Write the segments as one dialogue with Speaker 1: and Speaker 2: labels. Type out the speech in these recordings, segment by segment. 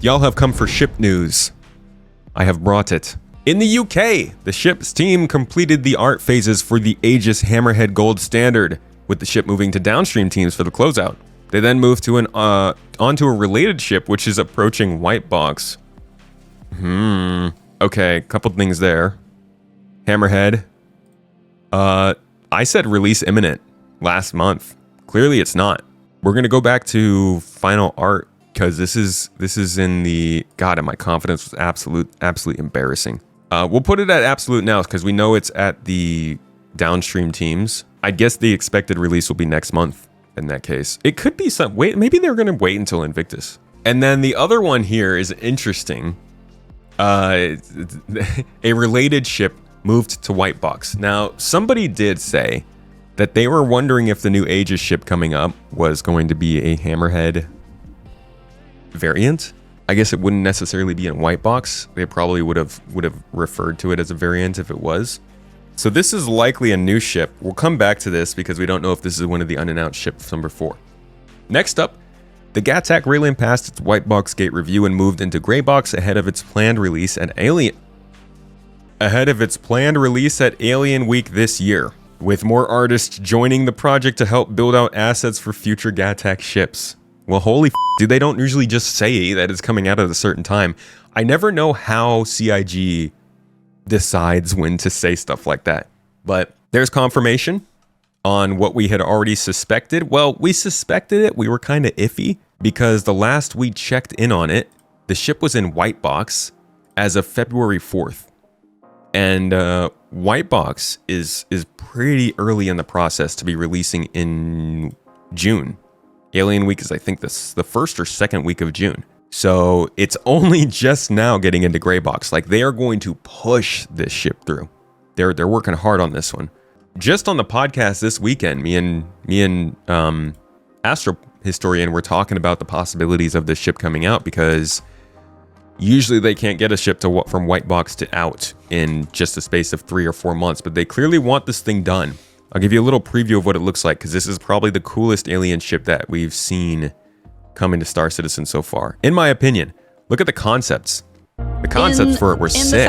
Speaker 1: Y'all have come for ship news. I have brought it. In the UK, the ship's team completed the art phases for the Aegis Hammerhead Gold Standard, with the ship moving to downstream teams for the closeout. They then moved to onto a related ship, which is approaching White Box. Okay, couple things there. Hammerhead. I said release imminent last month. Clearly it's not. We're gonna go back to final art because this is in the God, and my confidence was absolutely embarrassing. We'll put it at absolute now because we know it's at the downstream teams. I guess the expected release will be next month in that case. It could be maybe they're gonna wait until Invictus. And then the other one here is interesting. A related ship moved to White Box. Now, somebody did say that they were wondering if the new Aegis ship coming up was going to be a Hammerhead variant. I guess it wouldn't necessarily be in White Box. They probably would have referred to it as a variant if it was. So this is likely a new ship. We'll come back to this because we don't know if this is one of the unannounced ships number 4. Next up, the Gatac Railen passed its White Box gate review and moved into Grey Box ahead of its planned release at Alien Week this year, with more artists joining the project to help build out assets for future Gatac ships. Well, holy dude, they don't usually just say that it's coming out at a certain time. I never know how CIG decides when to say stuff like that. But there's confirmation on what we had already suspected. Well, we suspected it. We were kind of iffy because the last we checked in on it, the ship was in White Box as of February 4th. And White Box is pretty early in the process to be releasing in June. Alien Week is, I think, the first or second week of June. So it's only just now getting into Grey Box. Like, they are going to push this ship through. They're working hard on this one. Just on the podcast this weekend, me and Astro Historian were talking about the possibilities of this ship coming out because usually they can't get a ship from White Box to out in just a space of 3 or 4 months, but they clearly want this thing done. I'll give you a little preview of what it looks like because this is probably the coolest alien ship that we've seen come into Star Citizen so far. In my opinion, look at the concepts. The concepts for it were sick.
Speaker 2: In the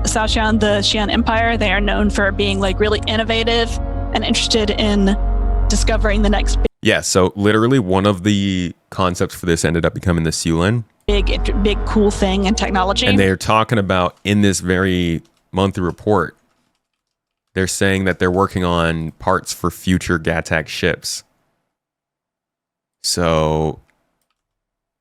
Speaker 2: Saotian, the Xi'an Empire, they are known for being like really innovative and interested in discovering the next
Speaker 1: Yeah, so literally one of the concepts for this ended up becoming the Siulen.
Speaker 2: Big cool thing in technology.
Speaker 1: And they're talking about in this very monthly report, they're saying that they're working on parts for future Gatac ships. So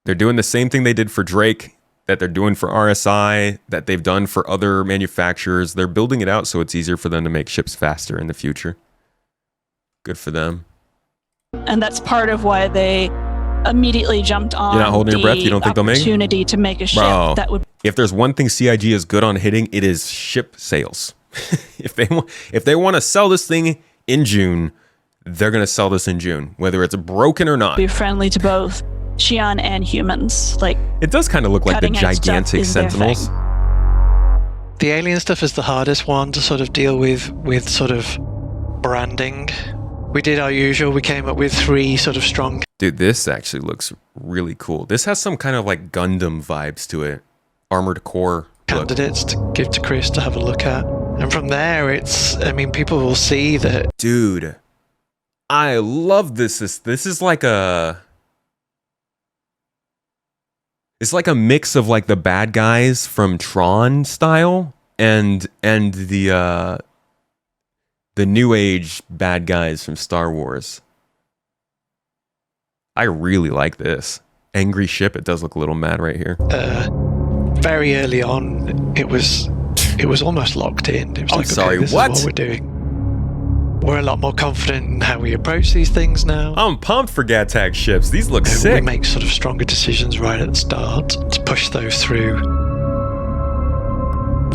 Speaker 1: they're doing the same thing they did for Drake, that they're doing for RSI, that they've done for other manufacturers. They're building it out so it's easier for them to make ships faster in the future. Good for them.
Speaker 2: And that's part of why they immediately jumped on
Speaker 1: You're not holding your breath? You don't think they'll make it?
Speaker 2: Opportunity to make a ship that would...
Speaker 1: If there's one thing CIG is good on hitting, it is ship sales. If they want to sell this thing in June, they're going to sell this in June, whether it's broken or not.
Speaker 2: Be friendly to both Xi'an and humans. Like,
Speaker 1: it does kind of look like the gigantic Sentinels.
Speaker 3: The alien stuff is the hardest one to sort of deal with sort of branding. We did our usual. We came up with 3 sort of strong...
Speaker 1: Dude, this actually looks really cool. This has some kind of like Gundam vibes to it. Armored core
Speaker 3: candidates to give to Chris to have a look at. And from there, people will see that...
Speaker 1: Dude, I love this. This is like a... It's like a mix of like the bad guys from Tron style and the new age bad guys from Star Wars. I really like this. Angry ship, it does look a little mad right here.
Speaker 3: Very early on, it was almost locked in. It was like,
Speaker 1: sorry,
Speaker 3: okay, this
Speaker 1: what?
Speaker 3: is what we're doing. We're a lot more confident in how we approach these things now.
Speaker 1: I'm pumped for Gatac ships. These look sick.
Speaker 3: We make sort of stronger decisions right at the start to push those through.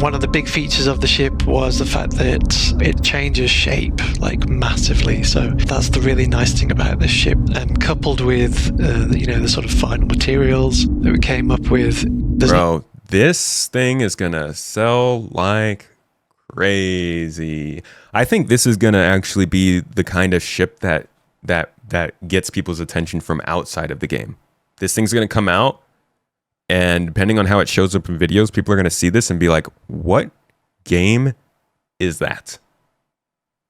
Speaker 3: One of the big features of the ship was the fact that it changes shape like massively. So that's the really nice thing about this ship. And coupled with the sort of final materials that we came up with.
Speaker 1: Bro, this thing is gonna sell like crazy. I think this is gonna actually be the kind of ship that gets people's attention from outside of the game. This thing's gonna come out And depending on how it shows up in videos, people are going to see this and be like, what game is that?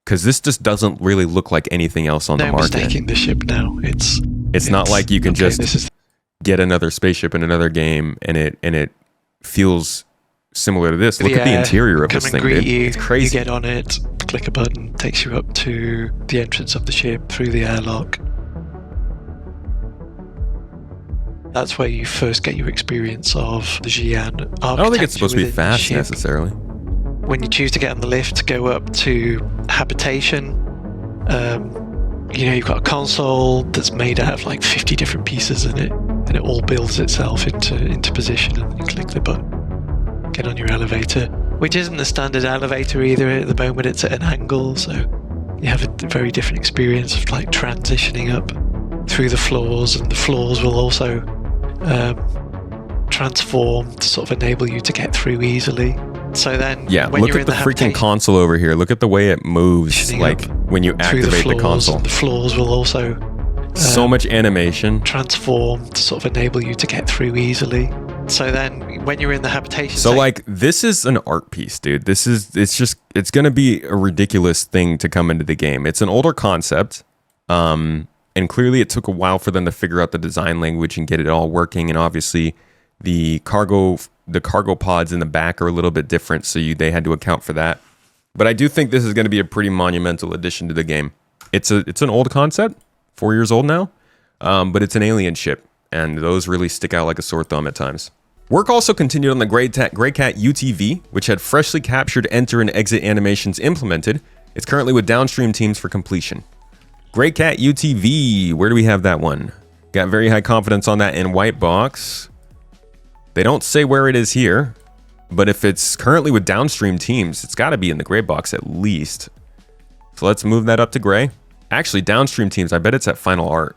Speaker 1: Because this just doesn't really look like anything else on the market.
Speaker 3: No mistaking the ship now.
Speaker 1: It's not like you can just get another spaceship in another game and it feels similar to this. Look at the interior of this thing, dude. It's crazy.
Speaker 3: You get on it, click a button, takes you up to the entrance of the ship through the airlock. That's where you first get your experience of the Xi'an architecture.
Speaker 1: I don't think it's supposed to be fast necessarily.
Speaker 3: When you choose to get on the lift to go up to habitation, you've got a console that's made out of like 50 different pieces in it, and it all builds itself into position, and you click the button, get on your elevator, which isn't the standard elevator either. At the moment it's at an angle, so you have a very different experience of like transitioning up through the floors, and the floors will also transform to sort of enable you to get through easily. So then, when
Speaker 1: look
Speaker 3: you're
Speaker 1: at
Speaker 3: in
Speaker 1: the freaking console over here. Look at the way it moves, like when you activate the console.
Speaker 3: The floors will also
Speaker 1: so much animation
Speaker 3: transform to sort of enable you to get through easily. So then, when you're in the habitation,
Speaker 1: so like this is an art piece, dude. It's gonna be a ridiculous thing to come into the game. It's an older concept, and clearly it took a while for them to figure out the design language and get it all working. And obviously, the cargo pods in the back are a little bit different, so they had to account for that. But I do think this is going to be a pretty monumental addition to the game. It's an old concept, 4 years old now, but it's an alien ship, and those really stick out like a sore thumb at times. Work also continued on the Greycat UTV, which had freshly captured enter and exit animations implemented. It's currently with downstream teams for completion. Greycat UTV, where do we have that one? Got very high confidence on that in white box. They don't say where it is here, but if it's currently with downstream teams, it's got to be in the gray box at least. So let's move that up to gray. Actually, downstream teams, I bet it's at final art.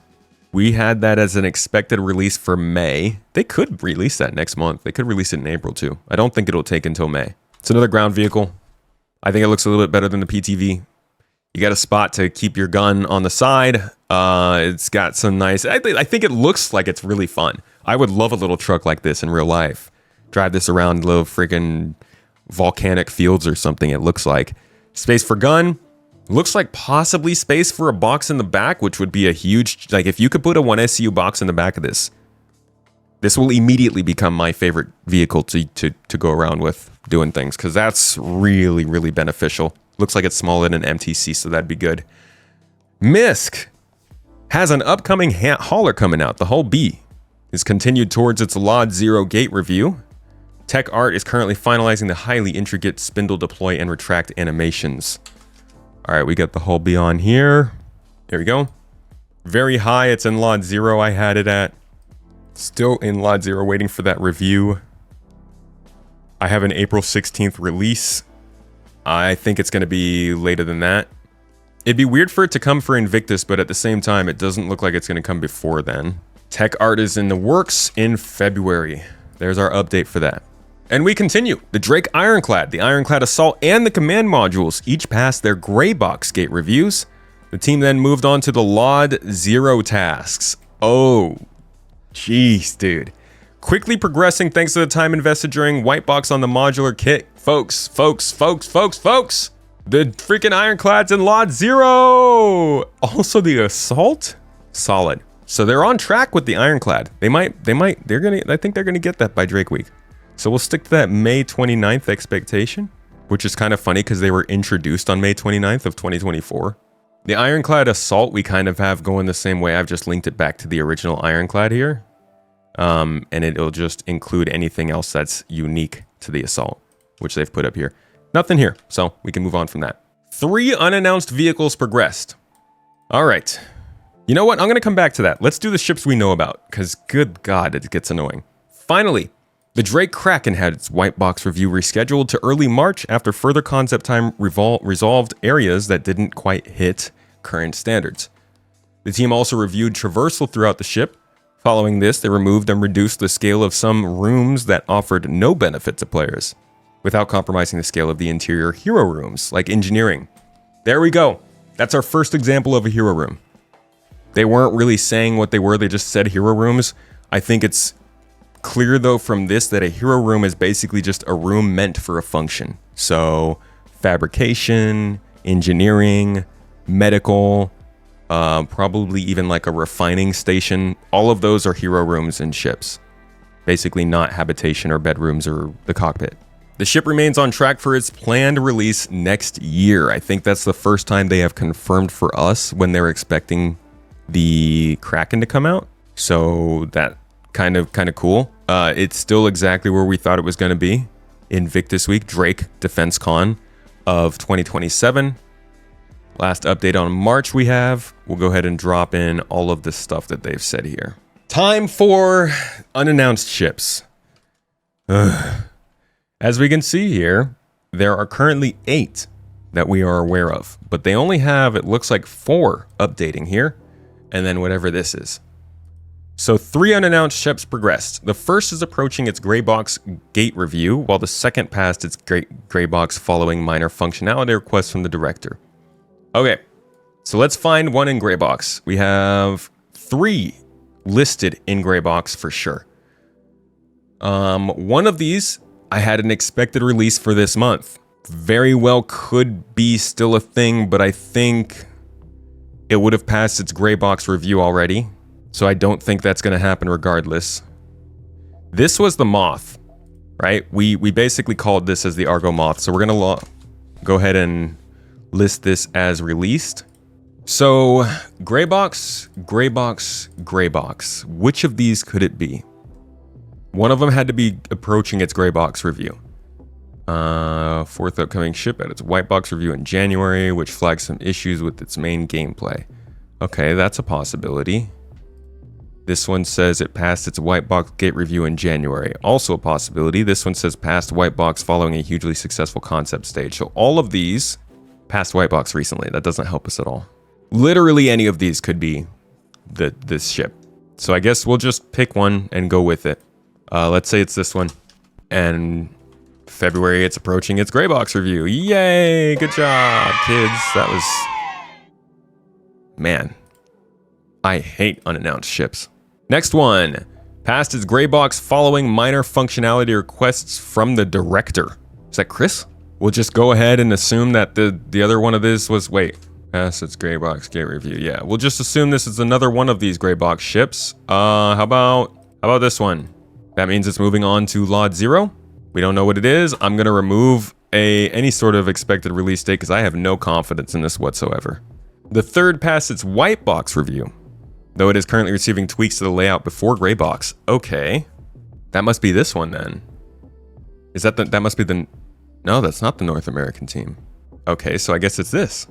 Speaker 1: We had that as an expected release for May. They could release that next month. They could release it in April too. I don't think it'll take until May. It's another ground vehicle. I think it looks a little bit better than the PTV. You got a spot to keep your gun on the side. It's got some nice... I think it looks like it's really fun. I would love a little truck like this in real life. Drive this around little freaking volcanic fields or something, it looks like. Space for gun. Looks like possibly space for a box in the back, which would be a huge... Like, if you could put a 1SCU box in the back of this, this will immediately become my favorite vehicle to go around with doing things, because that's really, really beneficial. Looks like it's smaller than an MTC, so that'd be good. Misc has an upcoming hauler coming out. The Hull B is continued towards its LOD 0 gate review. Tech art is currently finalizing the highly intricate spindle deploy and retract animations. All right, we got the Hull B on here. There we go. Very high. It's in LOD 0. I had it at. Still in LOD 0, waiting for that review. I have an April 16th release. I think it's going to be later than that. It'd be weird for it to come for Invictus, but at the same time, it doesn't look like it's going to come before then. Tech art is in the works in February. There's our update for that. And we continue. The Drake Ironclad, the Ironclad Assault, and the Command modules each passed their gray box gate reviews. The team then moved on to the LOD 0 tasks. Oh, jeez, dude. Quickly progressing thanks to the time invested during white box on the modular kit. Folks. The freaking Ironclad's in LOD 0. Also the Assault, solid. So they're on track with the Ironclad. I think they're gonna get that by Drake Week. So we'll stick to that May 29th expectation, which is kind of funny because they were introduced on May 29th of 2024. The Ironclad Assault we kind of have going the same way. I've just linked it back to the original Ironclad here. And it'll just include anything else that's unique to the Assault, which they've put up here. Nothing here, so we can move on from that. 3 unannounced vehicles progressed. All right. You know what? I'm going to come back to that. Let's do the ships we know about, because good God, it gets annoying. Finally, the Drake Kraken had its white box review rescheduled to early March after further concept time resolved areas that didn't quite hit current standards. The team also reviewed traversal throughout the ship. Following this, they removed and reduced the scale of some rooms that offered no benefit to players, without compromising the scale of the interior hero rooms, like engineering. There we go. That's our first example of a hero room. They weren't really saying what they were, they just said hero rooms. I think it's clear though from this that a hero room is basically just a room meant for a function. So fabrication, engineering, medical, probably even like a refining station. All of those are hero rooms in ships. Basically not habitation or bedrooms or the cockpit. The ship remains on track for its planned release next year. I think that's the first time they have confirmed for us when they're expecting the Kraken to come out. So that kind of cool. It's still exactly where we thought it was going to be. Invictus Week, Drake Defense Con of 2027. Last update on March we have. We'll go ahead and drop in all of the stuff that they've said here. Time for unannounced ships. As we can see here, there are currently 8 that we are aware of, but they only have, it looks like 4 updating here, and then whatever this is. So 3 unannounced ships progressed. The first is approaching its gray box gate review, while the second passed its gray box following minor functionality requests from the director. Okay, so let's find one in gray box. We have 3 listed in gray box for sure. One of these, I had an expected release for this month. Very well could be still a thing, but I think it would have passed its gray box review already. So I don't think that's going to happen regardless. This was the Moth, right? We basically called this as the Argo Moth. So we're going to go ahead and list this as released. So gray box, gray box, gray box. Which of these could it be? One of them had to be approaching its gray box review. 4th upcoming ship at its white box review in January, which flags some issues with its main gameplay. Okay, that's a possibility. This one says it passed its white box gate review in January. Also a possibility. This one says passed white box following a hugely successful concept stage. So all of these passed white box recently. That doesn't help us at all. Literally any of these could be this ship. So I guess we'll just pick one and go with it. Let's say it's this one. And February, it's approaching its gray box review. Yay! Good job, kids. That was... Man. I hate unannounced ships. Next one. Passed its gray box following minor functionality requests from the director. Is that Chris? We'll just go ahead and assume that the other one of this was... Wait. Passed its gray box gate review. Yeah, we'll just assume this is another one of these gray box ships. How about this one? That means it's moving on to Lot 0. We don't know what it is. I'm going to remove any sort of expected release date because I have no confidence in this whatsoever. The third passed its white box review, though it is currently receiving tweaks to the layout before gray box. Okay. That must be this one then. Is that that must be the... No, that's not the North American team. Okay, so I guess it's this.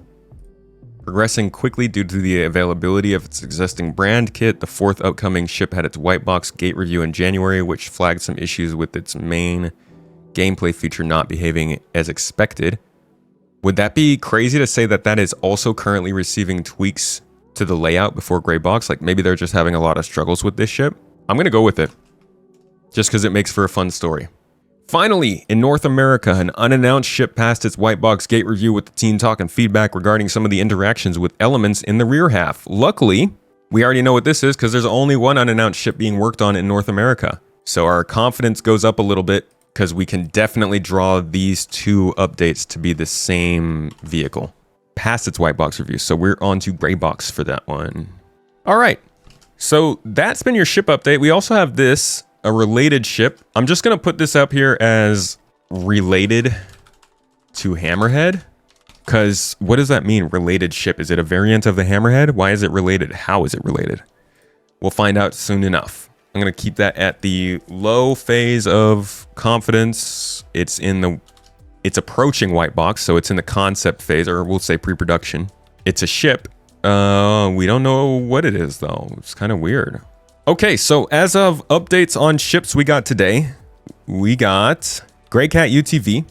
Speaker 1: Progressing quickly due to the availability of its existing brand kit, the 4th upcoming ship had its white box gate review in January, which flagged some issues with its main gameplay feature not behaving as expected. Would that be crazy to say that that is also currently receiving tweaks to the layout before gray box? Like maybe they're just having a lot of struggles with this ship? I'm going to go with it. Just because it makes for a fun story. Finally, in North America, an unannounced ship passed its white box gate review with the team talk and feedback regarding some of the interactions with elements in the rear half. Luckily, we already know what this is because there's only one unannounced ship being worked on in North America. So our confidence goes up a little bit because we can definitely draw these 2 updates to be the same vehicle. Past its white box review. So we're on to gray box for that one. All right. So that's been your ship update. We also have this. A related ship. I'm just going to put this up here as related to Hammerhead. Because what does that mean, related ship? Is it a variant of the Hammerhead? Why is it related? How is it related? We'll find out soon enough. I'm going to keep that at the low phase of confidence. It's approaching white box, so it's in the concept phase, or we'll say pre-production. It's a ship. We don't know what it is, though. It's kind of weird. Okay, so as of updates on ships we got today, we got Greycat UTV,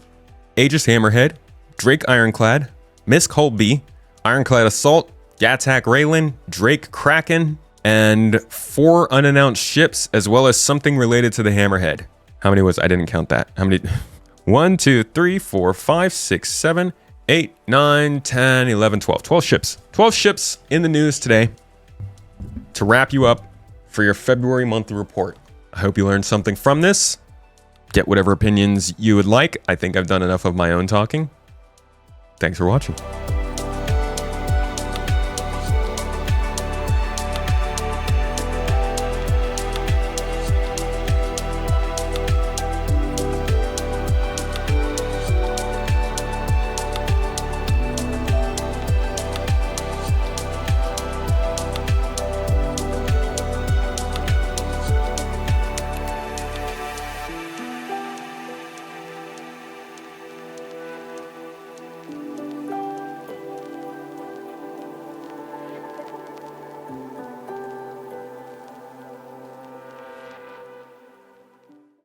Speaker 1: Aegis Hammerhead, Drake Ironclad, Misc Hull B, Ironclad Assault, Gatac Railen, Drake Kraken, and 4 unannounced ships, as well as something related to the Hammerhead. How many was... I didn't count that. How many... 1, 2, 3, 4, 5, 6, 7, 8, 9, 10, 11, 12. 12 ships. 12 ships in the news today to wrap you up for your February monthly report. I hope you learned something from this. Get whatever opinions you would like. I think I've done enough of my own talking. Thanks for watching.